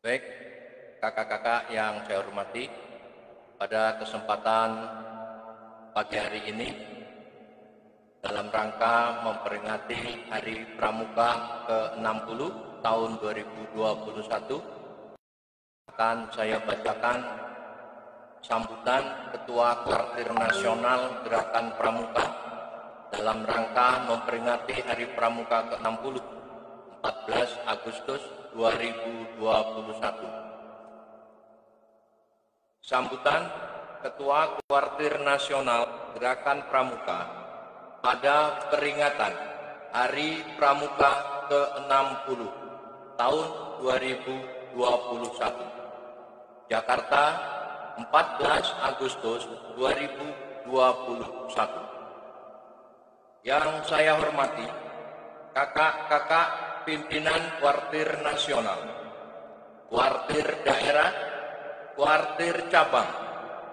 Baik, kakak-kakak yang saya hormati, pada kesempatan pagi hari ini, dalam rangka memperingati Hari Pramuka ke-60 tahun 2021, akan saya bacakan sambutan Ketua Kuartir Nasional Gerakan Pramuka dalam rangka memperingati Hari Pramuka ke-60, 14 Agustus 2021. Sambutan Ketua Kuartir Nasional Gerakan Pramuka pada peringatan Hari Pramuka ke-60 tahun 2021. Jakarta, 14 Agustus 2021. Yang saya hormati, kakak-kakak pimpinan Kuartir Nasional, Kuartir Daerah, Kuartir Cabang,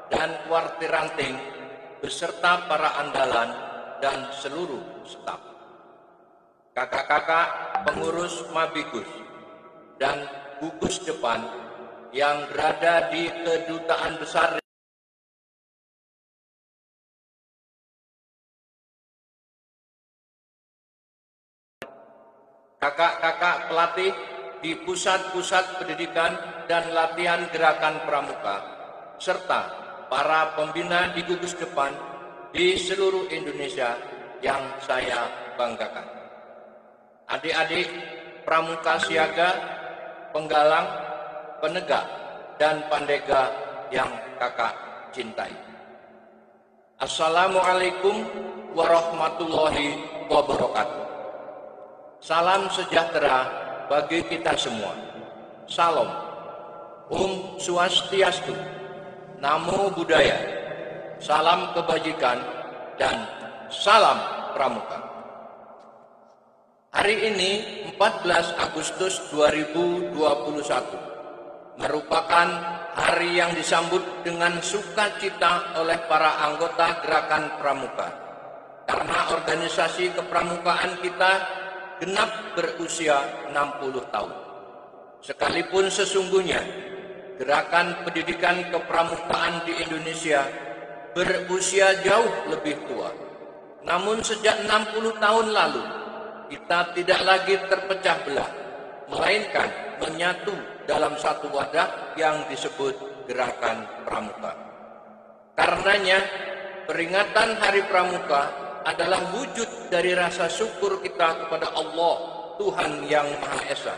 dan Kuartir Ranting, beserta para andalan dan seluruh staf. Kakak-kakak pengurus Mabigus dan gugus depan yang berada di Kedutaan Besar kakak-kakak pelatih di pusat-pusat pendidikan dan latihan gerakan pramuka, serta para pembina di gugus depan di seluruh Indonesia yang saya banggakan. Adik-adik pramuka siaga, penggalang, penegak, dan pandega yang kakak cintai. Assalamualaikum warahmatullahi wabarakatuh. Salam sejahtera bagi kita semua. Salam, Om Swastiastu, Namo Buddhaya, salam kebajikan, dan salam pramuka. Hari ini 14 Agustus 2021 merupakan hari yang disambut dengan sukacita oleh para anggota gerakan pramuka, karena organisasi kepramukaan kita genap berusia 60 tahun. Sekalipun sesungguhnya gerakan pendidikan kepramukaan di Indonesia berusia jauh lebih tua, namun sejak 60 tahun lalu kita tidak lagi terpecah belah, melainkan menyatu dalam satu wadah yang disebut gerakan pramuka. Karenanya peringatan Hari Pramuka adalah wujud dari rasa syukur kita kepada Allah, Tuhan yang Maha Esa,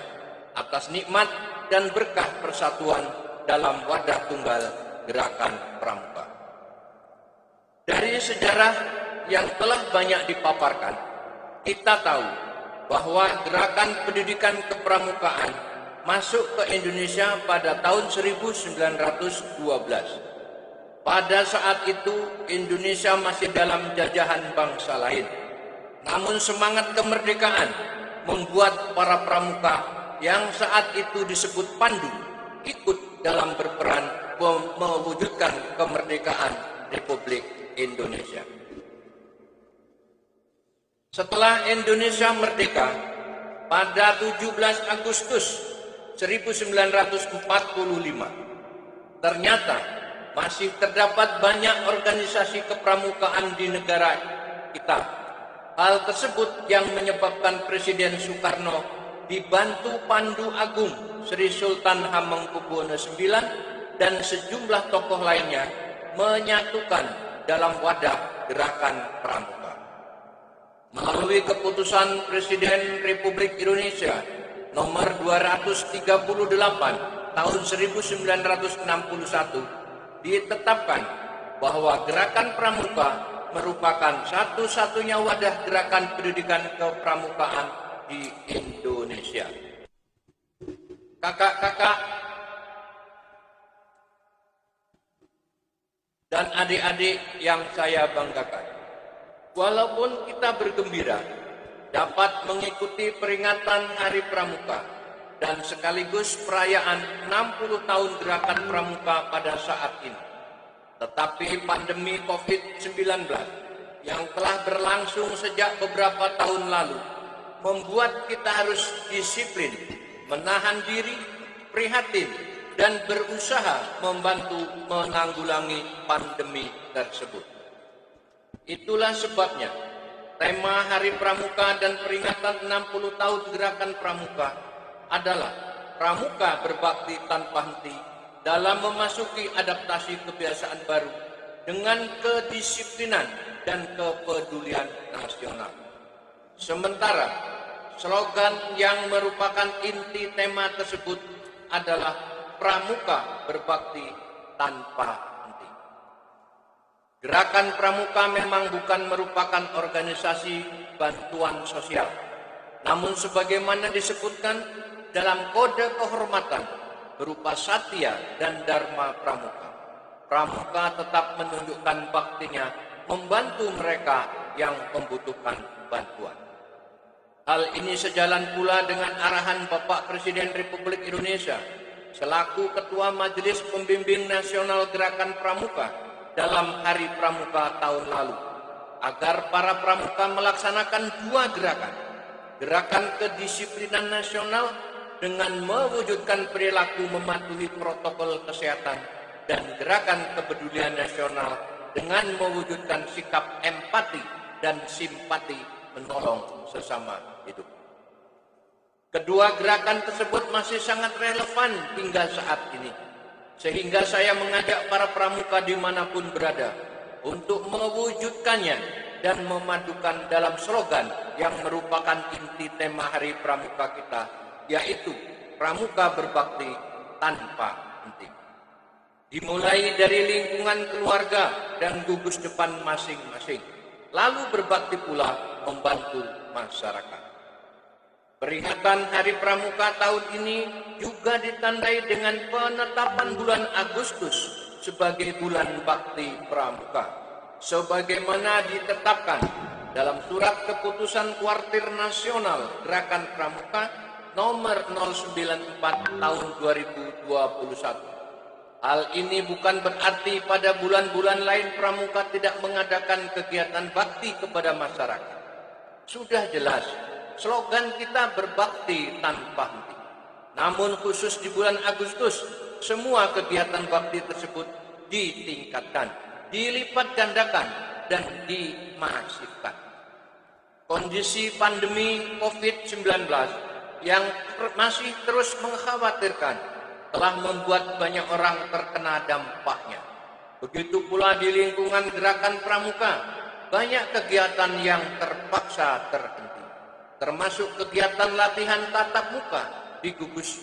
atas nikmat dan berkah persatuan dalam wadah tunggal gerakan pramuka. Dari sejarah yang telah banyak dipaparkan, kita tahu bahwa gerakan pendidikan kepramukaan masuk ke Indonesia pada tahun 1912. Pada saat itu Indonesia masih dalam jajahan bangsa lain. Namun semangat kemerdekaan membuat para pramuka yang saat itu disebut Pandu ikut dalam berperan mewujudkan kemerdekaan Republik Indonesia. Setelah Indonesia merdeka pada 17 Agustus 1945, ternyata masih terdapat banyak organisasi kepramukaan di negara kita. Hal tersebut yang menyebabkan Presiden Soekarno dibantu Pandu Agung Sri Sultan Hamengkubuwono IX dan sejumlah tokoh lainnya menyatukan dalam wadah gerakan pramuka. Melalui keputusan Presiden Republik Indonesia nomor 238 tahun 1961 ditetapkan bahwa gerakan pramuka merupakan satu-satunya wadah gerakan pendidikan kepramukaan di Indonesia. Kakak-kakak dan adik-adik yang saya banggakan, walaupun kita bergembira dapat mengikuti peringatan Hari Pramuka dan sekaligus perayaan 60 tahun gerakan pramuka pada saat ini, tetapi pandemi COVID-19 yang telah berlangsung sejak beberapa tahun lalu membuat kita harus disiplin, menahan diri, prihatin dan berusaha membantu menanggulangi pandemi tersebut. Itulah sebabnya tema Hari Pramuka dan peringatan 60 tahun Gerakan Pramuka adalah Pramuka Berbakti Tanpa Henti dalam memasuki adaptasi kebiasaan baru dengan kedisiplinan dan kepedulian nasional. Sementara slogan yang merupakan inti tema tersebut adalah Pramuka Berbakti Tanpa Henti. Gerakan Pramuka memang bukan merupakan organisasi bantuan sosial, namun sebagaimana disebutkan dalam kode kehormatan berupa Satya dan Dharma Pramuka, Pramuka tetap menunjukkan baktinya membantu mereka yang membutuhkan bantuan. Hal ini sejalan pula dengan arahan Bapak Presiden Republik Indonesia selaku Ketua Majelis Pembimbing Nasional Gerakan Pramuka dalam Hari Pramuka tahun lalu, agar para pramuka melaksanakan dua gerakan. Gerakan kedisiplinan nasional dengan mewujudkan perilaku mematuhi protokol kesehatan, dan gerakan kepedulian nasional dengan mewujudkan sikap empati dan simpati menolong sesama hidup. Kedua gerakan tersebut masih sangat relevan hingga saat ini, sehingga saya mengajak para pramuka dimanapun berada untuk mewujudkannya dan memadukan dalam slogan yang merupakan inti tema Hari Pramuka kita, yaitu Pramuka Berbakti Tanpa Henti. Dimulai dari lingkungan keluarga dan gugus depan masing-masing, lalu berbakti pula membantu masyarakat. Peringatan Hari Pramuka tahun ini juga ditandai dengan penetapan bulan Agustus sebagai bulan bakti pramuka, sebagaimana ditetapkan dalam Surat Keputusan Kuartir Nasional Gerakan Pramuka nomor 094 tahun 2021. Hal ini bukan berarti pada bulan-bulan lain pramuka tidak mengadakan kegiatan bakti kepada masyarakat. Sudah jelas, slogan kita berbakti tanpa henti. Namun khusus di bulan Agustus, semua kegiatan bakti tersebut ditingkatkan, dilipat gandakan, dan dimasifkan. Kondisi pandemi COVID-19 yang masih terus mengkhawatirkan telah membuat banyak orang terkena dampaknya. Begitu pula di lingkungan Gerakan Pramuka, banyak kegiatan yang terpaksa terhenti, termasuk kegiatan latihan tatap muka di gugus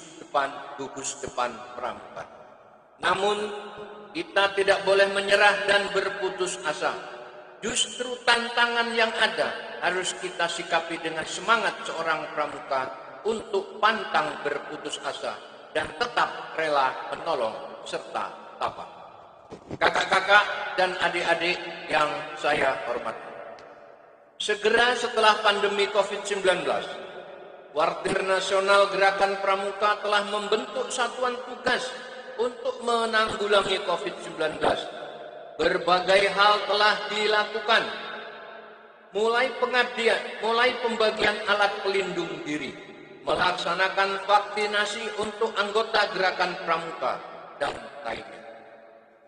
depan pramuka. Namun, kita tidak boleh menyerah dan berputus asa. Justru tantangan yang ada harus kita sikapi dengan semangat seorang pramuka untuk pantang berputus asa dan tetap rela menolong serta tabah. Kakak-kakak dan adik-adik yang saya hormati, segera setelah pandemi COVID-19, Kuartir Nasional Gerakan Pramuka telah membentuk satuan tugas untuk menanggulangi COVID-19. Berbagai hal telah dilakukan, mulai pengabdian, mulai pembagian alat pelindung diri, melaksanakan vaksinasi untuk anggota Gerakan Pramuka, dan lainnya.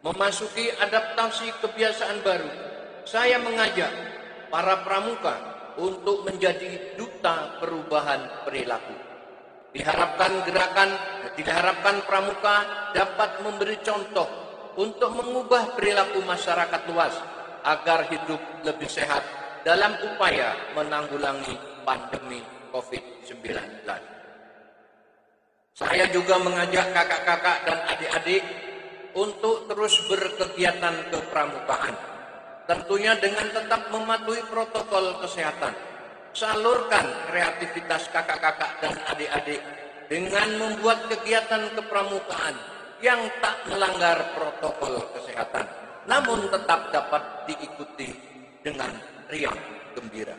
Memasuki adaptasi kebiasaan baru, saya mengajak para pramuka untuk menjadi duta perubahan perilaku. Diharapkan pramuka dapat memberi contoh untuk mengubah perilaku masyarakat luas agar hidup lebih sehat dalam upaya menanggulangi pandemi COVID-19. Saya juga mengajak kakak-kakak dan adik-adik untuk terus berkegiatan kepramukaan, tentunya dengan tetap mematuhi protokol kesehatan. Salurkan kreativitas kakak-kakak dan adik-adik dengan membuat kegiatan kepramukaan yang tak melanggar protokol kesehatan, namun tetap dapat diikuti dengan riang gembira.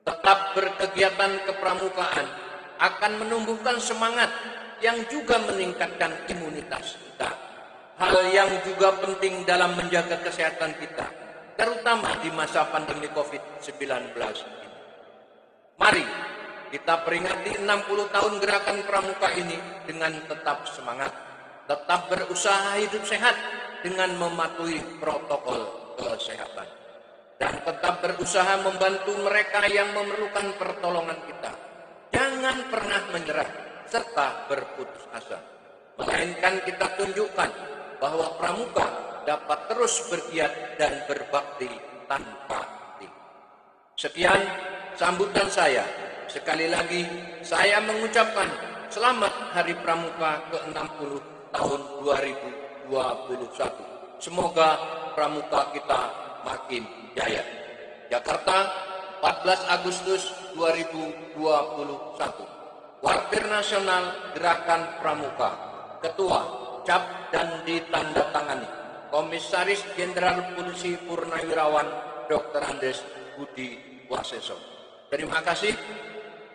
Tetap berkegiatan kepramukaan akan menumbuhkan semangat yang juga meningkatkan imunitas kita. Hal yang juga penting dalam menjaga kesehatan kita, terutama di masa pandemi COVID-19 ini. Mari kita peringati 60 tahun gerakan pramuka ini dengan tetap semangat, tetap berusaha hidup sehat dengan mematuhi protokol kesehatan, dan tetap berusaha membantu mereka yang memerlukan pertolongan kita. Jangan pernah menyerah serta berputus asa, melainkan kita tunjukkan bahwa pramuka dapat terus bergiat dan berbakti tanpa henti. Sekian sambutan saya. Sekali lagi saya mengucapkan selamat Hari Pramuka ke-60 tahun 2021. Semoga pramuka kita makin jaya. Jakarta, 14 Agustus 2021. Wartir Nasional Gerakan Pramuka. Ketua, cap dan ditandatangani Komisaris Jenderal Polisi Purnawirawan Dr. Andes Budi Waseso. Terima kasih.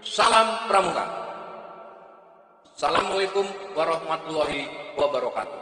Salam Pramuka. Assalamualaikum warahmatullahi wabarakatuh.